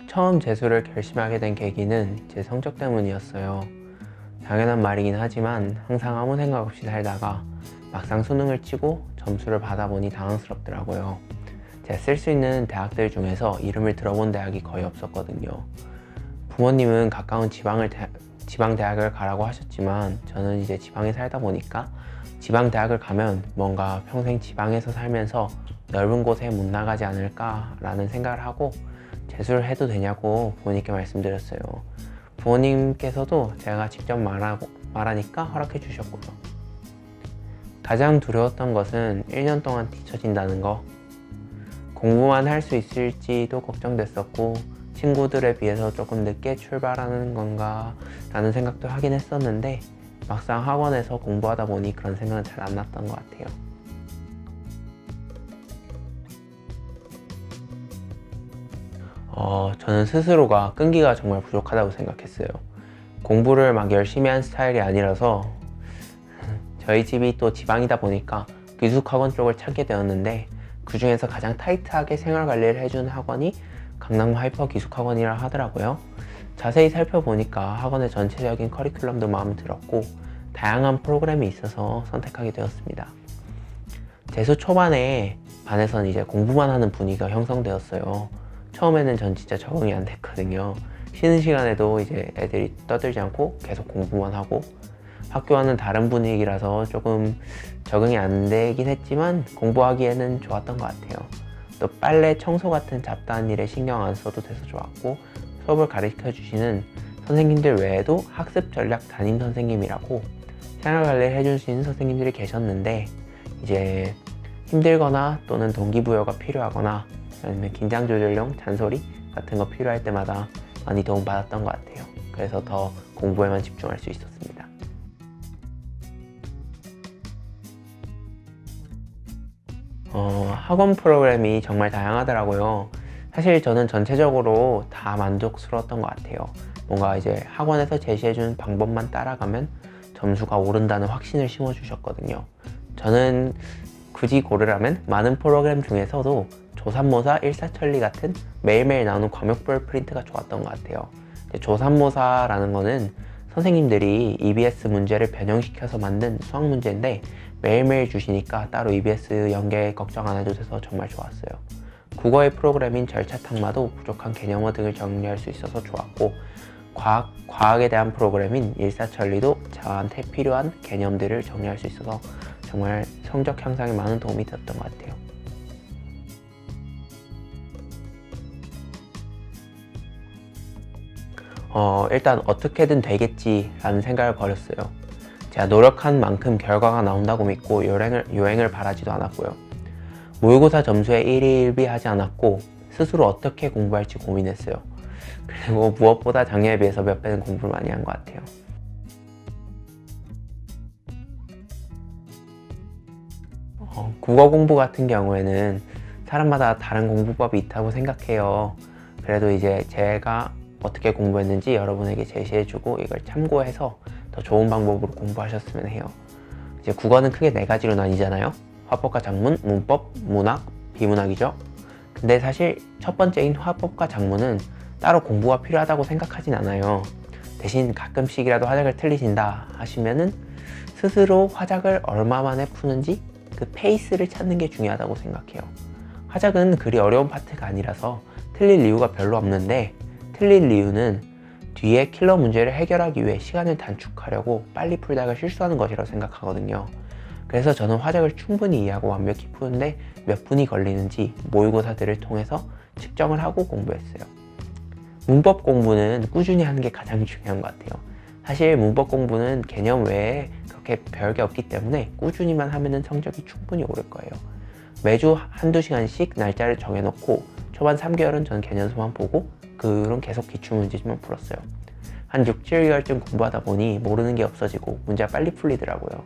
처음 재수를 결심하게 된 계기는 제 성적 때문이었어요. 당연한 말이긴 하지만 항상 아무 생각 없이 살다가 막상 수능을 치고 점수를 받아보니 당황스럽더라고요. 제가 쓸 수 있는 대학들 중에서 이름을 들어본 대학이 거의 없었거든요. 부모님은 가까운 지방 대학을 가라고 하셨지만 저는 이제 지방에 살다 보니까 지방 대학을 가면 뭔가 평생 지방에서 살면서 넓은 곳에 못 나가지 않을까 라는 생각을 하고 재수를 해도 되냐고 부모님께 말씀드렸어요. 부모님께서도 제가 직접 말하니까 허락해 주셨고요. 가장 두려웠던 것은 1년 동안 뒤처진다는 거. 공부만 할 수 있을지도 걱정됐었고 친구들에 비해서 조금 늦게 출발하는 건가 라는 생각도 하긴 했었는데 막상 학원에서 공부하다 보니 그런 생각은 잘 안 났던 것 같아요. 저는 스스로가 끈기가 정말 부족하다고 생각했어요. 공부를 막 열심히 한 스타일이 아니라서 저희 집이 또 지방이다 보니까 기숙학원 쪽을 찾게 되었는데 그 중에서 가장 타이트하게 생활 관리를 해주는 학원이 강남 하이퍼 기숙학원이라 하더라고요. 자세히 살펴보니까 학원의 전체적인 커리큘럼도 마음에 들었고 다양한 프로그램이 있어서 선택하게 되었습니다. 재수 초반에 반에서는 이제 공부만 하는 분위기가 형성되었어요. 처음에는 전 진짜 적응이 안 됐거든요. 쉬는 시간에도 이제 애들이 떠들지 않고 계속 공부만 하고 학교와는 다른 분위기라서 조금 적응이 안 되긴 했지만 공부하기에는 좋았던 것 같아요. 또 빨래, 청소 같은 잡다한 일에 신경 안 써도 돼서 좋았고 수업을 가르쳐 주시는 선생님들 외에도 학습 전략 담임 선생님이라고 생활 관리를 해주시는 선생님들이 계셨는데 이제 힘들거나 또는 동기부여가 필요하거나 아니면 긴장 조절용 잔소리 같은 거 필요할 때마다 많이 도움받았던 것 같아요. 그래서 더 공부에만 집중할 수 있었습니다. 학원 프로그램이 정말 다양하더라고요. 사실 저는 전체적으로 다 만족스러웠던 것 같아요. 뭔가 이제 학원에서 제시해주는 방법만 따라가면 점수가 오른다는 확신을 심어주셨거든요. 저는 굳이 고르라면 많은 프로그램 중에서도 조삼모사, 일사천리 같은 매일매일 나오는 과목별 프린트가 좋았던 것 같아요. 조삼모사라는 거는 선생님들이 EBS 문제를 변형시켜서 만든 수학 문제인데 매일매일 주시니까 따로 EBS 연계 걱정 안 해도 돼서 정말 좋았어요. 국어의 프로그램인 절차탕마도 부족한 개념어 등을 정리할 수 있어서 좋았고 과학에 대한 프로그램인 일사천리도 저한테 필요한 개념들을 정리할 수 있어서 정말 성적 향상에 많은 도움이 되었던 것 같아요. 일단 어떻게든 되겠지라는 생각을 버렸어요. 제가 노력한 만큼 결과가 나온다고 믿고 요행을 바라지도 않았고요. 모의고사 점수에 일희일비하지 않았고 스스로 어떻게 공부할지 고민했어요. 그리고 무엇보다 작년에 비해서 몇 배는 공부를 많이 한 것 같아요. 국어 공부 같은 경우에는 사람마다 다른 공부법이 있다고 생각해요. 그래도 이제 제가 어떻게 공부했는지 여러분에게 제시해주고 이걸 참고해서 더 좋은 방법으로 공부하셨으면 해요. 이제 국어는 크게 4가지로 나뉘잖아요. 화법과 작문, 문법, 문학, 비문학이죠. 근데 사실 첫 번째인 화법과 작문은 따로 공부가 필요하다고 생각하진 않아요. 대신 가끔씩이라도 화작을 틀리신다 하시면은 스스로 화작을 얼마 만에 푸는지 그 페이스를 찾는 게 중요하다고 생각해요. 화작은 그리 어려운 파트가 아니라서 틀릴 이유가 별로 없는데 틀릴 이유는 뒤에 킬러 문제를 해결하기 위해 시간을 단축하려고 빨리 풀다가 실수하는 것이라고 생각하거든요. 그래서 저는 화작을 충분히 이해하고 완벽히 푸는데 몇 분이 걸리는지 모의고사들을 통해서 측정을 하고 공부했어요. 문법 공부는 꾸준히 하는 게 가장 중요한 것 같아요. 사실 문법 공부는 개념 외에 그렇게 별게 없기 때문에 꾸준히만 하면 성적이 충분히 오를 거예요. 매주 한두 시간씩 날짜를 정해놓고 초반 3개월은 전 개념서만 보고 그런 계속 기출문제집만 풀었어요. 한 6, 7개월쯤 공부하다 보니 모르는 게 없어지고 문제가 빨리 풀리더라고요.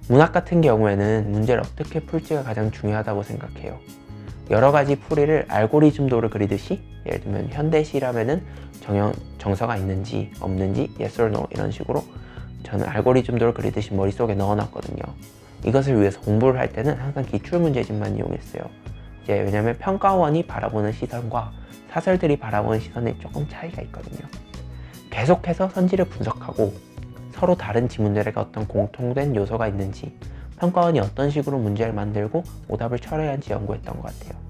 문학 같은 경우에는 문제를 어떻게 풀지가 가장 중요하다고 생각해요. 여러 가지 풀이를 알고리즘도를 그리듯이 예를 들면 현대시라면은 정서가 있는지 없는지 yes or no 이런 식으로 저는 알고리즘도를 그리듯이 머릿속에 넣어놨거든요. 이것을 위해서 공부를 할 때는 항상 기출문제집만 이용했어요. 이제 왜냐면 평가원이 바라보는 시선과 사설들이 바라보는 시선에 조금 차이가 있거든요. 계속해서 선지를 분석하고 서로 다른 지문들에게 어떤 공통된 요소가 있는지, 평가원이 어떤 식으로 문제를 만들고 오답을 철회한지 연구했던 것 같아요.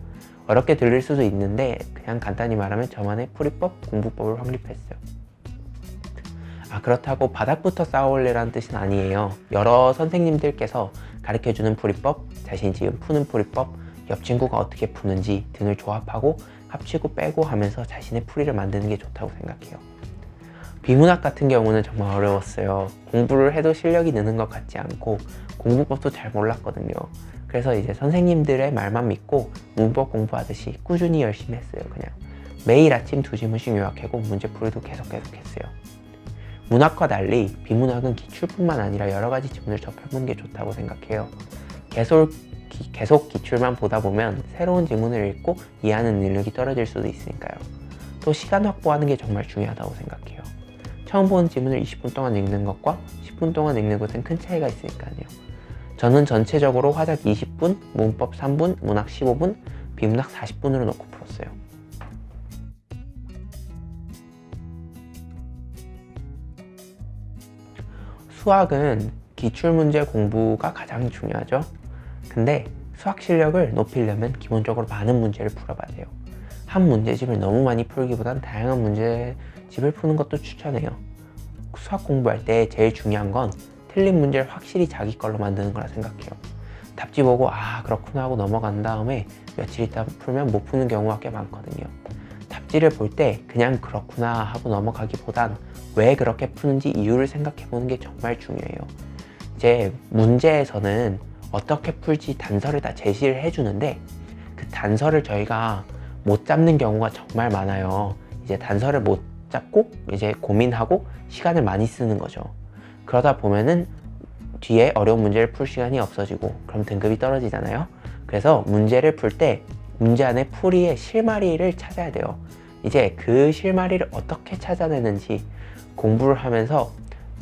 어렵게 들릴 수도 있는데 그냥 간단히 말하면 저만의 풀이법, 공부법을 확립했어요. 그렇다고 바닥부터 쌓아올리라는 뜻은 아니에요. 여러 선생님들께서 가르쳐주는 풀이법, 자신이 지금 푸는 풀이법, 옆 친구가 어떻게 푸는지 등을 조합하고 합치고 빼고 하면서 자신의 풀이를 만드는 게 좋다고 생각해요. 비문학 같은 경우는 정말 어려웠어요. 공부를 해도 실력이 느는 것 같지 않고 공부법도 잘 몰랐거든요. 그래서 이제 선생님들의 말만 믿고 문법 공부하듯이 꾸준히 열심히 했어요. 그냥 매일 아침 2지문씩 요약하고 문제풀이도 계속 했어요. 문학과 달리 비문학은 기출뿐만 아니라 여러 가지 지문을 접해보는 게 좋다고 생각해요. 계속 기출만 보다 보면 새로운 지문을 읽고 이해하는 능력이 떨어질 수도 있으니까요. 또 시간 확보하는 게 정말 중요하다고 생각해요. 처음 보는 지문을 20분 동안 읽는 것과 10분 동안 읽는 것은 큰 차이가 있으니까요. 저는 전체적으로 화작 20분, 문법 3분, 문학 15분, 비문학 40분으로 놓고 풀었어요. 수학은 기출문제 공부가 가장 중요하죠. 근데 수학 실력을 높이려면 기본적으로 많은 문제를 풀어봐야 돼요. 한 문제집을 너무 많이 풀기보단 다양한 문제집을 푸는 것도 추천해요. 수학 공부할 때 제일 중요한 건 틀린 문제를 확실히 자기 걸로 만드는 거라 생각해요. 답지 보고 그렇구나 하고 넘어간 다음에 며칠 있다 풀면 못 푸는 경우가 꽤 많거든요. 답지를 볼 때 그냥 그렇구나 하고 넘어가기보단 왜 그렇게 푸는지 이유를 생각해 보는 게 정말 중요해요. 이제 문제에서는 어떻게 풀지 단서를 다 제시를 해주는데 그 단서를 저희가 못 잡는 경우가 정말 많아요. 이제 단서를 못 잡고 이제 고민하고 시간을 많이 쓰는 거죠. 그러다 보면은 뒤에 어려운 문제를 풀 시간이 없어지고 그럼 등급이 떨어지잖아요. 그래서 문제를 풀 때 문제 안에 풀이의 실마리를 찾아야 돼요. 이제 그 실마리를 어떻게 찾아내는지 공부를 하면서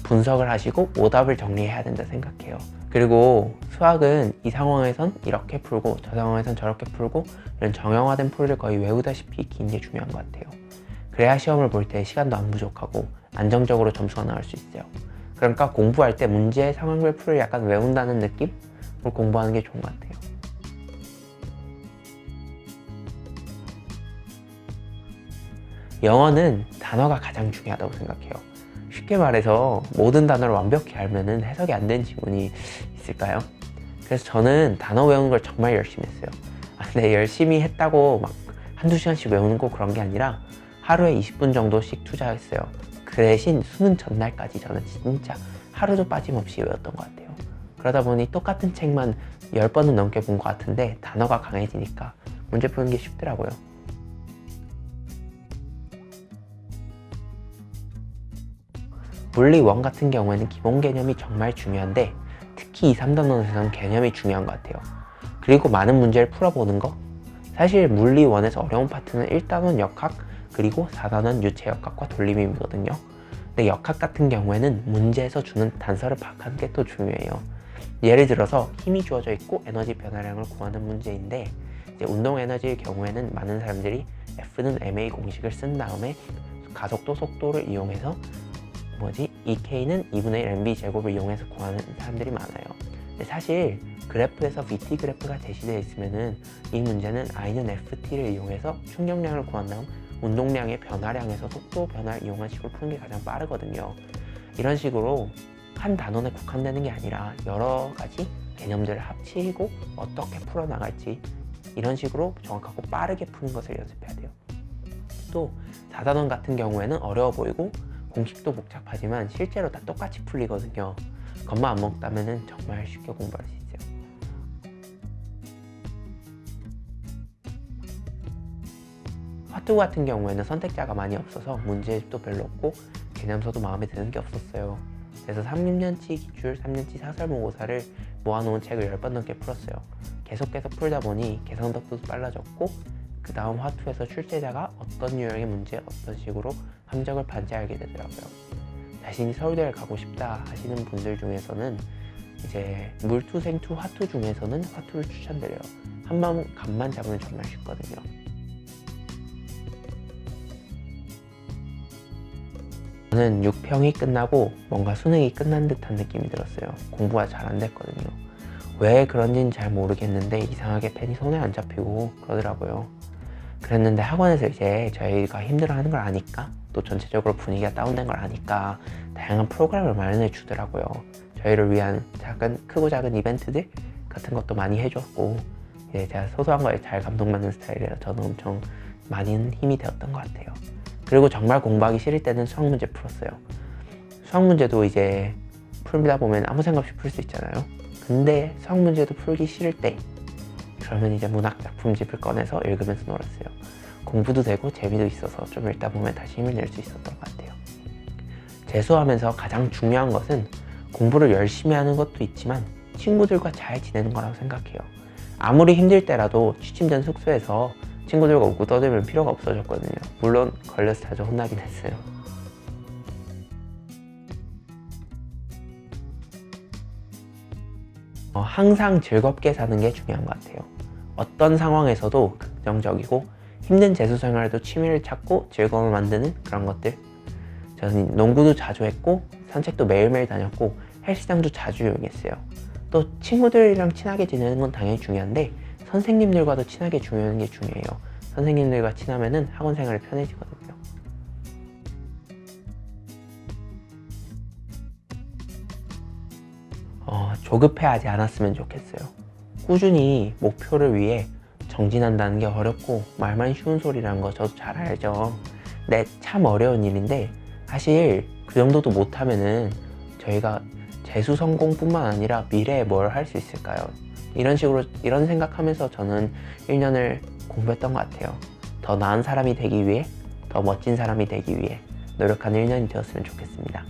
분석을 하시고 오답을 정리해야 된다 생각해요. 그리고 수학은 이 상황에선 이렇게 풀고 저 상황에선 저렇게 풀고 이런 정형화된 풀이를 거의 외우다시피 익히는 게 중요한 것 같아요. 그래야 시험을 볼 때 시간도 안 부족하고 안정적으로 점수가 나올 수 있어요. 그러니까 공부할 때 문제 상황별 풀이를 약간 외운다는 느낌으로 공부하는 게 좋은 것 같아요. 영어는 단어가 가장 중요하다고 생각해요. 쉽게 말해서 모든 단어를 완벽히 알면은 해석이 안 된 지문이 있을까요? 그래서 저는 단어 외우는 걸 정말 열심히 했어요. 근데 열심히 했다고 막 한두 시간씩 외우는 거 그런 게 아니라 하루에 20분 정도씩 투자했어요. 그 대신 수능 전날까지 저는 진짜 하루도 빠짐없이 외웠던 것 같아요. 그러다 보니 똑같은 책만 10번은 넘게 본 것 같은데 단어가 강해지니까 문제 푸는 게 쉽더라고요. 물리 1 같은 경우에는 기본 개념이 정말 중요한데 특히 2, 3단원에서는 개념이 중요한 것 같아요. 그리고 많은 문제를 풀어보는 거. 사실 물리 1에서 어려운 파트는 1단원 역학 그리고 4단원 유체역학과 돌림임이거든요. 근데 역학 같은 경우에는 문제에서 주는 단서를 파악하는 게 또 중요해요. 예를 들어서 힘이 주어져 있고 에너지 변화량을 구하는 문제인데 이제 운동 에너지의 경우에는 많은 사람들이 F는 ma 공식을 쓴 다음에 가속도 속도를 이용해서 EK는 2분의 1 mv 제곱을 이용해서 구하는 사람들이 많아요. 근데 사실 그래프에서 VT 그래프가 제시되어 있으면은 이 문제는 I는 FT를 이용해서 충격량을 구한 다음 운동량의 변화량에서 속도 변화를 이용한 식으로 푸는 게 가장 빠르거든요. 이런 식으로 한 단원에 국한되는 게 아니라 여러 가지 개념들을 합치고 어떻게 풀어나갈지 이런 식으로 정확하고 빠르게 푸는 것을 연습해야 돼요. 또 4단원 같은 경우에는 어려워 보이고 공식도 복잡하지만 실제로 다 똑같이 풀리거든요. 겁만 안 먹다면 정말 쉽게 공부할 수 있어요. 화투 같은 경우에는 선택자가 많이 없어서 문제집도 별로 없고 개념서도 마음에 드는 게 없었어요. 그래서 3년치 기출, 3년치 사설 모의고사를 모아놓은 책을 10번 넘게 풀었어요. 계속해서 풀다 보니 계산 속도도 빨라졌고 그 다음 화투에서 출제자가 어떤 유형의 문제, 어떤 식으로 함정을 반지하게 되더라고요. 자신이 서울대를 가고 싶다 하시는 분들 중에서는 이제 물투, 생투, 화투 중에서는 화투를 추천드려요. 한번 감만 잡으면 정말 쉽거든요. 저는 6평이 끝나고 뭔가 수능이 끝난 듯한 느낌이 들었어요. 공부가 잘 안 됐거든요. 왜 그런지는 잘 모르겠는데 이상하게 펜이 손에 안 잡히고 그러더라고요. 그랬는데 학원에서 이제 저희가 힘들어하는 걸 아니까, 또 전체적으로 분위기가 다운된 걸 아니까 다양한 프로그램을 마련해 주더라고요. 저희를 위한 크고 작은 이벤트들 같은 것도 많이 해줬고, 이제 제가 소소한 거에 잘 감동받는 스타일이라 저는 엄청 많은 힘이 되었던 것 같아요. 그리고 정말 공부하기 싫을 때는 수학 문제 풀었어요. 수학 문제도 이제 풀다 보면 아무 생각 없이 풀 수 있잖아요. 근데 수학 문제도 풀기 싫을 때, 그러면 이제 문학 작품집을 꺼내서 읽으면서 놀았어요. 공부도 되고 재미도 있어서 좀 읽다 보면 다시 힘을 낼 수 있었던 것 같아요. 재수하면서 가장 중요한 것은 공부를 열심히 하는 것도 있지만 친구들과 잘 지내는 거라고 생각해요. 아무리 힘들 때라도 취침된 숙소에서 친구들과 웃고 떠들면 필요가 없어졌거든요. 물론 걸려서 자주 혼나긴 했어요. 항상 즐겁게 사는 게 중요한 것 같아요. 어떤 상황에서도 긍정적이고 힘든 재수 생활에도 취미를 찾고 즐거움을 만드는 그런 것들. 저는 농구도 자주 했고 산책도 매일매일 다녔고 헬스장도 자주 이용했어요. 또 친구들이랑 친하게 지내는 건 당연히 중요한데 선생님들과도 친하게 지내는 게 중요해요. 선생님들과 친하면은 학원 생활이 편해지거든요. 조급해하지 않았으면 좋겠어요. 꾸준히 목표를 위해 정진한다는 게 어렵고 말만 쉬운 소리라는 거 저도 잘 알죠. 근데 참 어려운 일인데 사실 그 정도도 못하면은 저희가 재수 성공뿐만 아니라 미래에 뭘 할 수 있을까요? 이런 생각하면서 저는 1년을 공부했던 것 같아요. 더 나은 사람이 되기 위해, 더 멋진 사람이 되기 위해 노력하는 1년이 되었으면 좋겠습니다.